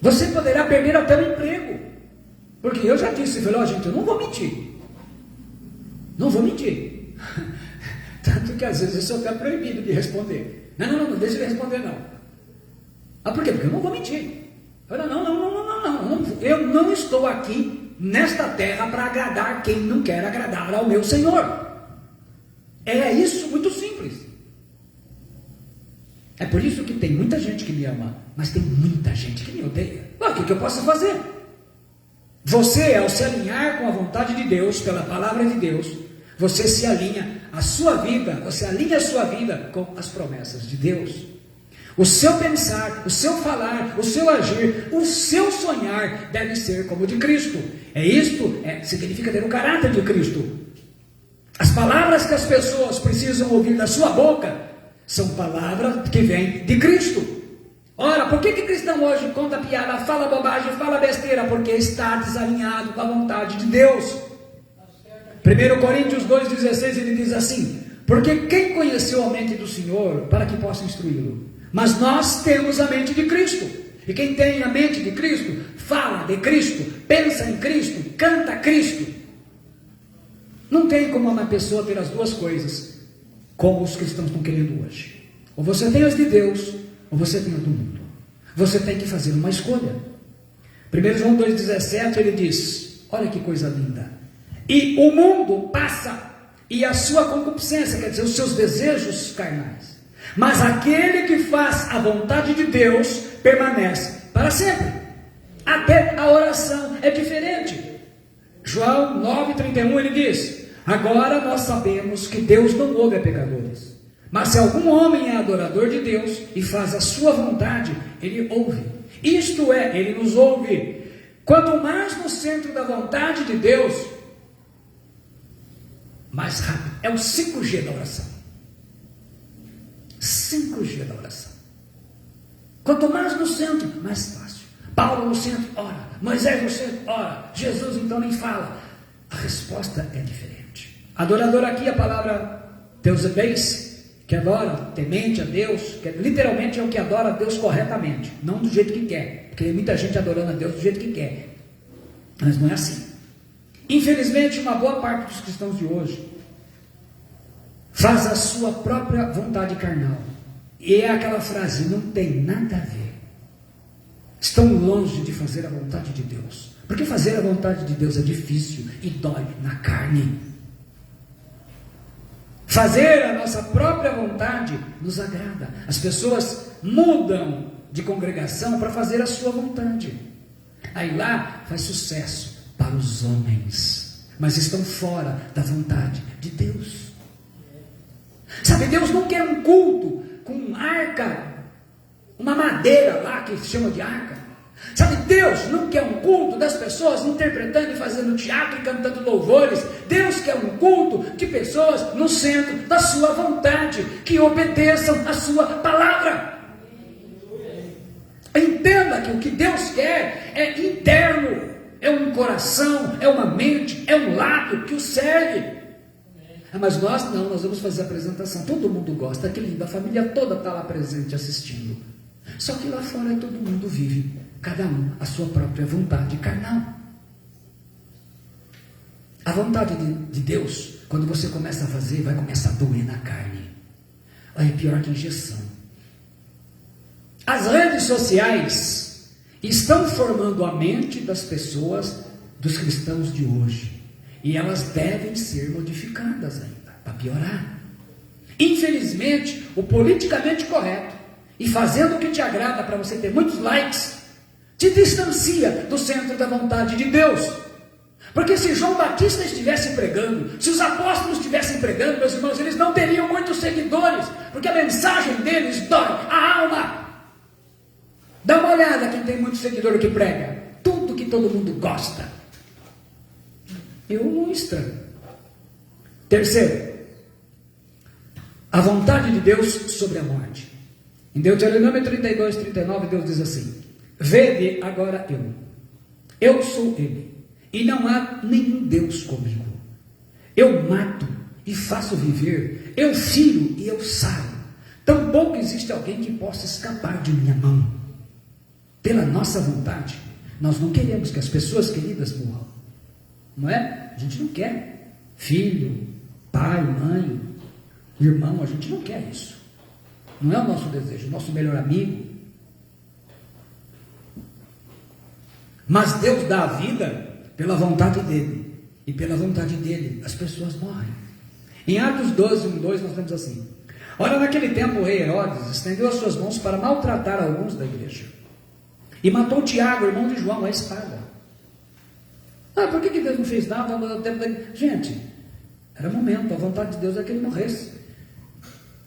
Você poderá perder até o emprego. Porque eu já disse, falei, ó, gente, eu não vou mentir. Não vou mentir. Tanto que às vezes eu sou até proibido de responder. Não, deixa ele responder não. Ah, por quê? Porque eu não vou mentir. Eu falei, não. Eu não estou aqui nesta terra para agradar quem não quer agradar ao meu Senhor. É isso, muito simples. É por isso que tem muita gente que me ama, mas tem muita gente que me odeia. O que eu posso fazer? Você, ao se alinhar com a vontade de Deus, pela palavra de Deus, você se alinha a sua vida, você alinha a sua vida com as promessas de Deus. O seu pensar, o seu falar, o seu agir, o seu sonhar deve ser como o de Cristo. Significa ter o caráter de Cristo. As palavras que as pessoas precisam ouvir da sua boca são palavras que vêm de Cristo. Ora, por que cristão hoje conta piada, fala bobagem, fala besteira? Porque está desalinhado com a vontade de Deus. 1 Coríntios 2,16 ele diz assim: porque quem conheceu a mente do Senhor para que possa instruí-lo? Mas nós temos a mente de Cristo. E quem tem a mente de Cristo, fala de Cristo, pensa em Cristo, canta Cristo. Não tem como uma pessoa ter as duas coisas, como os cristãos estão querendo hoje. Ou você tem as de Deus, ou você tem as do mundo. Você tem que fazer uma escolha. 1 João 2,17 ele diz, olha que coisa linda: e o mundo passa, e a sua concupiscência, quer dizer, os seus desejos carnais, mas aquele que faz a vontade de Deus permanece para sempre. Até a oração é diferente. João 9,31 ele diz: agora nós sabemos que Deus não ouve a pecadores, mas se algum homem é adorador de Deus e faz a sua vontade, ele ouve. Isto é, ele nos ouve. Quanto mais no centro da vontade de Deus, mais rápido. É o 5G da oração. 5G da oração. Quanto mais no centro, mais fácil. Paulo no centro, ora. Moisés no centro, ora. Jesus então nem fala. A resposta é diferente. Adorador aqui, a palavra Deus que adora, temente a Deus, que literalmente é o que adora a Deus corretamente, não do jeito que quer, porque tem muita gente adorando a Deus do jeito que quer, mas não é assim. Infelizmente, uma boa parte dos cristãos de hoje faz a sua própria vontade carnal, e é aquela frase, não tem nada a ver. Estão longe de fazer a vontade de Deus, porque fazer a vontade de Deus é difícil e dói na carne. Fazer a nossa própria vontade nos agrada. As pessoas mudam de congregação para fazer a sua vontade. Aí lá faz sucesso para os homens, mas estão fora da vontade de Deus. Sabe, Deus não quer um culto com arca, uma madeira lá que se chama de arca. Sabe, Deus não quer um culto das pessoas interpretando e fazendo teatro e cantando louvores. Deus quer um culto de pessoas no centro da sua vontade, que obedeçam a sua palavra. Entenda que o que Deus quer é interno, é um coração, é uma mente, é um lado que o serve. Mas nós não, nós vamos fazer a apresentação, todo mundo gosta, que lindo, a família toda está lá presente assistindo. Só que lá fora todo mundo vive, cada um a sua própria vontade carnal. A vontade de Deus, quando você começa a fazer, vai começar a doer na carne. É pior que injeção. As redes sociais estão formando a mente das pessoas, dos cristãos de hoje, e elas devem ser modificadas ainda, para piorar. Infelizmente, o politicamente correto, e fazendo o que te agrada para você ter muitos likes, te distancia do centro da vontade de Deus. Porque se João Batista estivesse pregando, se os apóstolos estivessem pregando, meus irmãos, eles não teriam muitos seguidores, porque a mensagem deles dói a alma. Dá uma olhada quem tem muito seguidor que prega, tudo que todo mundo gosta. Eu não estranho. Terceiro, a vontade de Deus sobre a morte. Em Deuteronômio 32:39, Deus diz assim: vede agora eu sou Ele, e não há nenhum Deus comigo. Eu mato e faço viver, eu firo e eu saro. Tampouco existe alguém que possa escapar de minha mão. Pela nossa vontade, Nós não queremos que as pessoas queridas morram, não é? A gente não quer. Filho, pai, mãe, irmão, a gente não quer isso. Não é o nosso desejo, o nosso melhor amigo. Mas Deus dá a vida pela vontade dele. E pela vontade dele, as pessoas morrem. Em Atos 12, 1, 2, nós temos assim: ora, naquele tempo o rei Herodes estendeu as suas mãos para maltratar alguns da igreja, e matou Tiago, irmão de João, à espada. Por que Deus não fez nada no tempo da igreja? Gente, era momento, a vontade de Deus é que ele morresse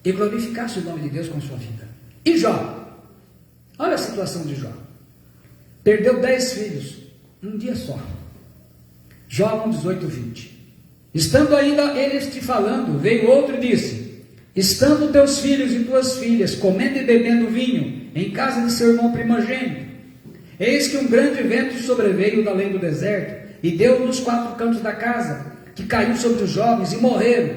e glorificasse o nome de Deus com sua vida. E Jó? Olha a situação de Jó. Perdeu 10 filhos, um dia só. Jó 1, 18, 20. Estando ainda eles te falando, veio outro e disse: estando teus filhos e tuas filhas comendo e bebendo vinho em casa de seu irmão primogênito, eis que um grande vento sobreveio da além do deserto, e deu nos 4 cantos da casa, que caiu sobre os jovens e morreram,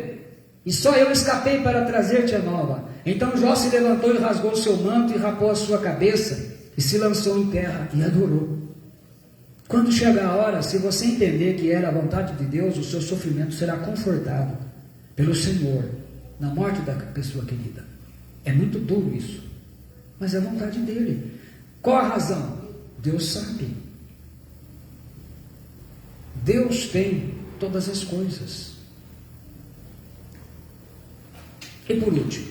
e só eu escapei para trazer-te a nova. Então Jó se levantou e rasgou o seu manto e rapou a sua cabeça, e se lançou em terra e adorou. Quando chegar a hora, se você entender que era a vontade de Deus, o seu sofrimento será confortado pelo Senhor na morte da pessoa querida. É muito duro isso, mas é a vontade dele. Qual a razão? Deus sabe. Deus tem todas as coisas. E por último,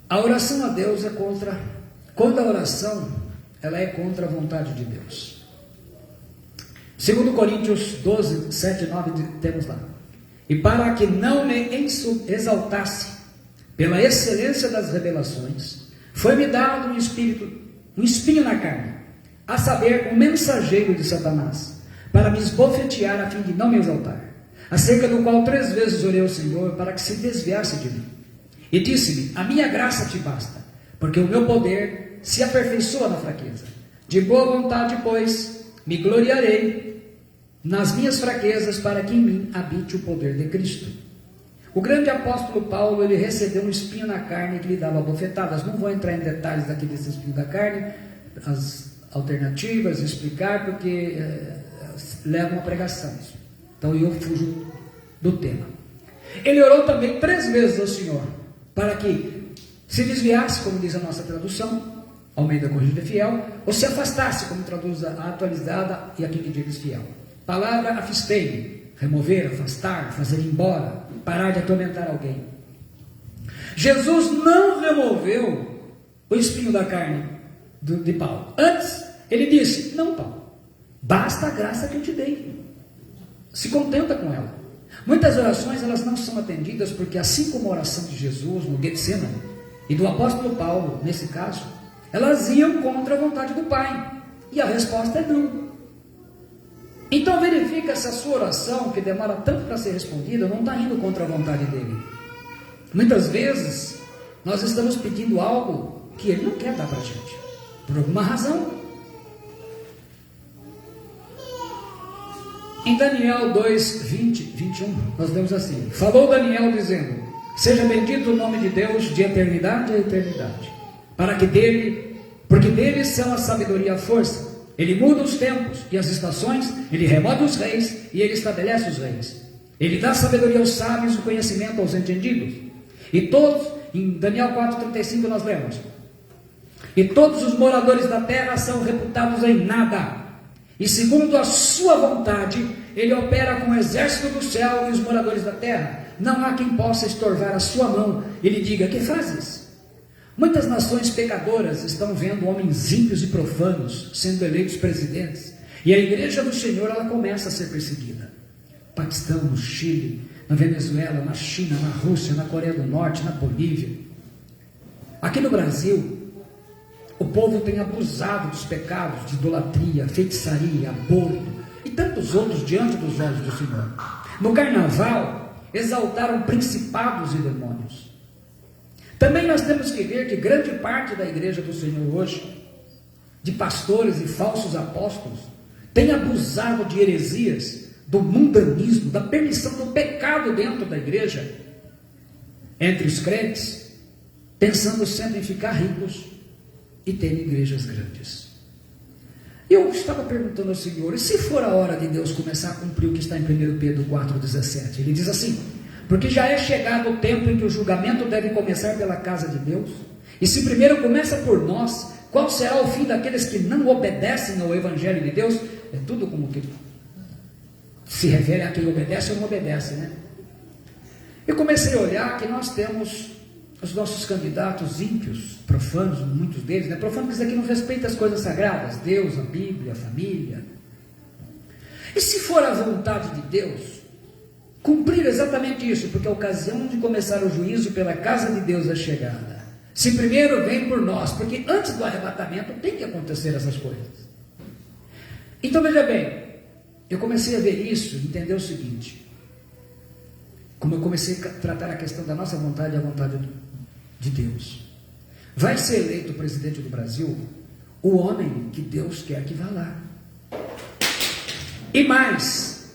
a oração a Deus é contra, quando a oração ela é contra a vontade de Deus. 2 Coríntios 12, 7 e 9 temos lá: e para que não me exaltasse pela excelência das revelações, foi-me dado um espinho na carne, a saber, um mensageiro de Satanás, para me esbofetear a fim de não me exaltar, acerca do qual 3 vezes orei ao Senhor para que se desviasse de mim. E disse-me: a minha graça te basta, porque o meu poder se aperfeiçoa na fraqueza. De boa vontade, pois, me gloriarei nas minhas fraquezas, para que em mim habite o poder de Cristo. O grande apóstolo Paulo, ele recebeu um espinho na carne que lhe dava bofetadas. Não vou entrar em detalhes aqui desse espinho da carne, as alternativas, explicar, porque levam a pregações. Então eu fujo do tema. Ele orou também 3 vezes ao Senhor, para que se desviasse, como diz a nossa tradução, Almeida Corrigida Fiel, ou se afastasse, como traduz a atualizada e aqui que diz fiel. Palavra afistei, remover, afastar, fazer embora, parar de atormentar alguém. Jesus não removeu o espinho da carne de Paulo. Antes, ele disse: não, Paulo, basta a graça que eu te dei. Se contenta com ela. Muitas orações elas não são atendidas porque, assim como a oração de Jesus no Getsemane e do apóstolo Paulo, nesse caso, elas iam contra a vontade do Pai, e a resposta é não. Então verifica se a sua oração, que demora tanto para ser respondida, não está indo contra a vontade dele. Muitas vezes nós estamos pedindo algo que ele não quer dar para a gente, por alguma razão. Em Daniel 2, 20, 21, nós lemos assim: falou Daniel dizendo: seja bendito o nome de Deus de eternidade a eternidade, porque dele são a sabedoria e a força. Ele muda os tempos e as estações, ele remove os reis e ele estabelece os reis. Ele dá sabedoria aos sábios e conhecimento aos entendidos. E todos, em Daniel 4,35 nós lemos: e todos os moradores da terra são reputados em nada, e segundo a sua vontade, ele opera com o exército do céu e os moradores da terra. Não há quem possa estorvar a sua mão e lhe diga: que fazes? Muitas nações pecadoras estão vendo homens ímpios e profanos sendo eleitos presidentes, e a igreja do Senhor ela começa a ser perseguida. No Paquistão, no Chile, na Venezuela, na China, na Rússia, na Coreia do Norte, na Bolívia. Aqui no Brasil, o povo tem abusado dos pecados de idolatria, feitiçaria, aborto e tantos outros diante dos olhos do Senhor. No carnaval, exaltaram principados e demônios. Também nós temos que ver que grande parte da igreja do Senhor hoje, de pastores e falsos apóstolos, tem abusado de heresias, do mundanismo, da permissão do pecado dentro da igreja, entre os crentes, pensando sempre em ficar ricos e ter igrejas grandes. Eu estava perguntando ao Senhor, e se for a hora de Deus começar a cumprir o que está em 1 Pedro 4,17? Ele diz assim: porque já é chegado o tempo em que o julgamento deve começar pela casa de Deus, e se primeiro começa por nós, qual será o fim daqueles que não obedecem ao Evangelho de Deus? É tudo como que se refere a quem obedece ou não obedece, né? Eu comecei a olhar que nós temos os nossos candidatos ímpios, profanos, muitos deles, né? Profano quer dizer que não respeita as coisas sagradas, Deus, a Bíblia, a família. E se for a vontade de Deus, cumprir exatamente isso, porque a ocasião de começar o juízo pela casa de Deus é chegada. Se primeiro vem por nós, porque antes do arrebatamento tem que acontecer essas coisas. Então veja bem, eu comecei a ver isso, entender o seguinte, como eu comecei a tratar a questão da nossa vontade e a vontade de Deus. Vai ser eleito presidente do Brasil o homem que Deus quer que vá lá. E mais,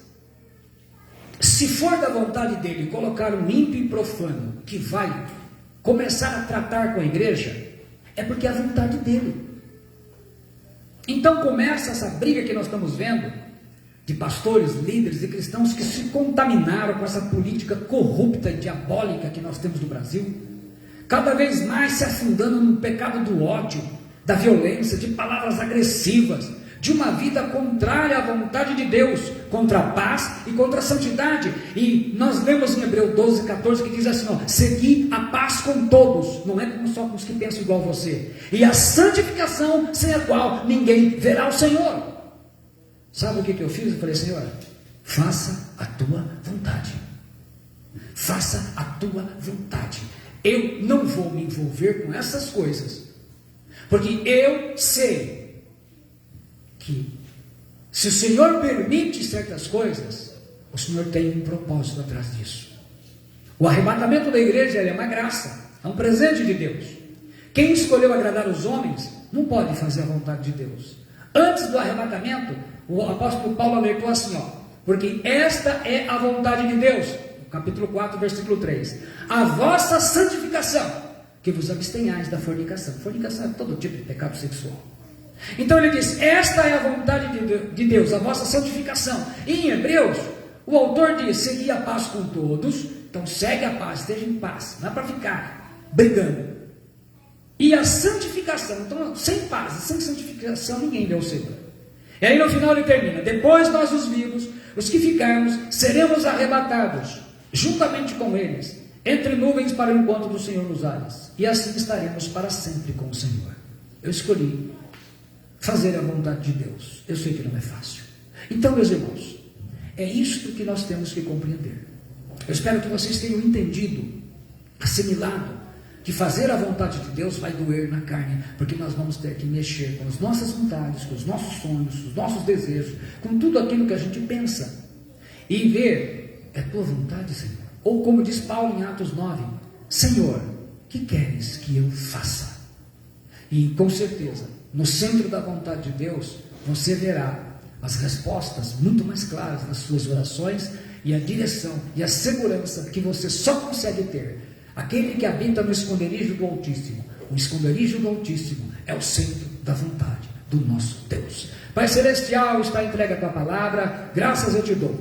se for da vontade dele colocar um ímpio e profano que vai começar a tratar com a igreja, é porque é a vontade dele. Então começa essa briga que nós estamos vendo, de pastores, líderes e cristãos que se contaminaram com essa política corrupta e diabólica que nós temos no Brasil, cada vez mais se afundando no pecado do ódio, da violência, de palavras agressivas, de uma vida contrária à vontade de Deus, contra a paz e contra a santidade. E nós lemos em Hebreus 12, 14, que diz assim, ó, segui a paz com todos, não é só com os que pensam igual a você, e a santificação, sem a qual ninguém verá o Senhor. Sabe o que eu fiz? Eu falei, Senhor, faça a tua vontade. Faça a tua vontade. Eu não vou me envolver com essas coisas, porque eu sei que se o Senhor permite certas coisas, o Senhor tem um propósito atrás disso. O arrebatamento da igreja é uma graça, é um presente de Deus. Quem escolheu agradar os homens não pode fazer a vontade de Deus. Antes do arrebatamento, o apóstolo Paulo alertou assim, ó, porque esta é a vontade de Deus, capítulo 4, versículo 3, a vossa santificação, que vos abstenhais da fornicação. Fornicação é todo tipo de pecado sexual. Então ele diz, esta é a vontade de Deus, a vossa santificação. E em Hebreus, o autor diz, segui a paz com todos. Então segue a paz, esteja em paz, não é para ficar brigando. E a santificação, então sem paz, sem santificação ninguém vê o Senhor. E aí no final ele termina, depois nós os vivos, os que ficarmos, seremos arrebatados, juntamente com eles, entre nuvens para o encontro do Senhor nos ares, e assim estaremos para sempre com o Senhor. Eu escolhi fazer a vontade de Deus. Eu sei que não é fácil. Então, meus irmãos, é isto que nós temos que compreender. Eu espero que vocês tenham entendido, assimilado, que fazer a vontade de Deus vai doer na carne, porque nós vamos ter que mexer com as nossas vontades, com os nossos sonhos, os nossos desejos, com tudo aquilo que a gente pensa, e ver, é tua vontade, Senhor? Ou como diz Paulo em Atos 9, Senhor, que queres que eu faça? E com certeza, no centro da vontade de Deus, você verá as respostas muito mais claras nas suas orações, e a direção e a segurança que você só consegue ter aquele que habita no esconderijo do Altíssimo. O esconderijo do Altíssimo é o centro da vontade do nosso Deus. Pai Celestial, está entregue a tua palavra, graças eu te dou.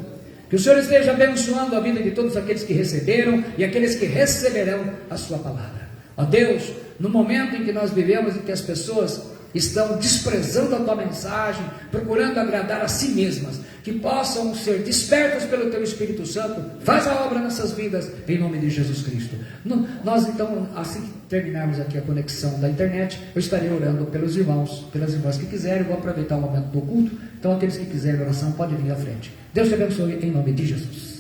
Que o Senhor esteja abençoando a vida de todos aqueles que receberam e aqueles que receberão a sua palavra. Ó Deus, no momento em que nós vivemos, em que as pessoas estão desprezando a tua mensagem, procurando agradar a si mesmas, que possam ser despertas pelo teu Espírito Santo, faz a obra nessas vidas, em nome de Jesus Cristo. Nós então, assim que terminarmos aqui a conexão da internet, eu estarei orando pelos irmãos, pelas irmãs que quiserem. Vou aproveitar o momento do culto, então aqueles que quiserem oração podem vir à frente. Deus te abençoe em nome de Jesus.